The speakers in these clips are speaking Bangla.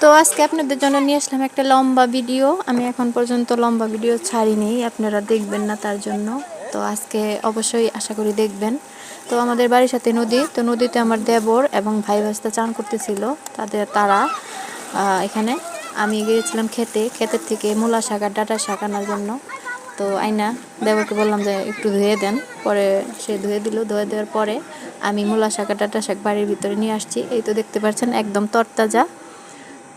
তো আজকে আপনাদের জন্য নিয়ে আসলাম একটা লম্বা ভিডিও। আমি এখন পর্যন্ত লম্বা ভিডিও ছাড়িনি, আপনারা দেখবেন না তার জন্য। তো আজকে অবশ্যই আশা করি দেখবেন। তো আমাদের বাড়ির সাথে নদী, তো নদীতে আমার দেবর এবং ভাই ভাস্তা চান করতেছিল। তারা এখানে আমি গিয়েছিলাম ক্ষেতের থেকে মূলা শাক আর ডাঁটা শাক আনার জন্য। তো আইনা দেবরকে বললাম যে একটু ধুয়ে দেন, পরে সে ধুয়ে দিল। ধুয়ে দেওয়ার পরে আমি মূলা শাক আর ডাঁটা শাক বাড়ির ভিতরে নিয়ে আসছি। এই তো দেখতে পাচ্ছেন একদম তরতাজা।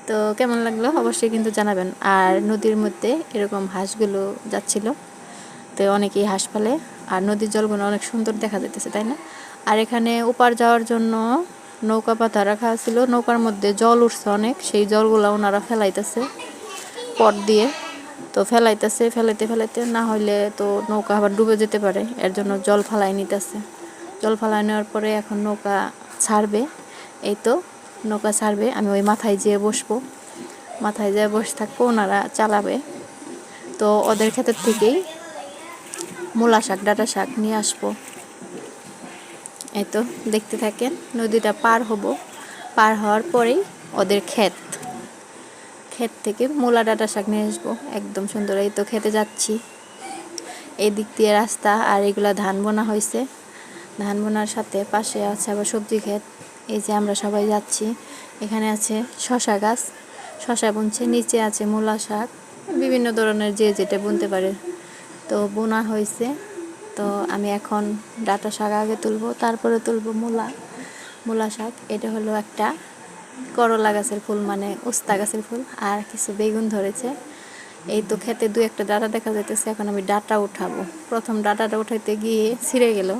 তো কেমন লাগলো অবশ্যই কিন্তু জানাবেন। আর নদীর মধ্যে এরকম হাঁসগুলো যাচ্ছিল, তো অনেকেই হাঁস পালে। আর নদীর জলগুলো অনেক সুন্দর দেখা যাইতেছে, তাই না? আর এখানে ওপার যাওয়ার জন্য নৌকা পাতা রাখা ছিল, নৌকার মধ্যে জল উঠছে অনেক, সেই জলগুলো ওনারা ফেলাইতেছে পট দিয়ে। তো ফেলাইতে না হইলে তো নৌকা আবার ডুবে যেতে পারে, এর জন্য জল ফালাই নিতেছে। জল ফালাই নেওয়ার পরে এখন নৌকা ছাড়বে। এই তো নৌকা ছাড়বে, আমি ওই মাথায় যেয়ে বসবো, মাথায় যেয়ে বসে থাকবো, ওনারা চালাবে। তো ওদের ক্ষেতের থেকেই মূলা শাক ডাঁটা শাক নিয়ে আসবো। এই তো দেখতে থাকেন, নদীটা পার হব, পার হওয়ার পরেই ওদের ক্ষেত থেকে মূলা ডাঁটা শাক নিয়ে আসবো, একদম সুন্দর। এই তো খেতে যাচ্ছি, এই দিক দিয়ে রাস্তা, আর এগুলা ধান বোনা হয়েছে। ধান বোনার সাথে পাশে আছে আবার সবজি ক্ষেত। এই যে আমরা সবাই যাচ্ছি, এখানে আছে শশা গাছ, শশা বুনছে, নিচে আছে মূলা শাক, বিভিন্ন ধরনের যে যেটা বুনতে পারে। তো বোনা হয়েছে। তো আমি এখন ডাঁটা শাক আগে তুলবো, তারপরে তুলবো মূলা শাক। এটা হলো একটা করলা গাছের ফুল, মানে উস্তা গাছের ফুল। আর কিছু বেগুন ধরেছে। এই তো খেতে দু একটা ডাঁটা দেখা যাইতেছে, এখন আমি ডাঁটা উঠাবো। প্রথম ডাঁটাটা উঠাইতে গিয়ে ছিঁড়ে গেল,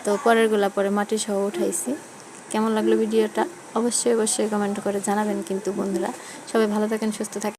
তো পরেরগুলা পরে মাটি সহ উঠাইছি। কেমন লাগলো ভিডিওটা অবশ্যই কমেন্ট করে জানাবেন কিন্তু বন্ধুরা। সবাই ভালো থাকেন, সুস্থ থাকেন।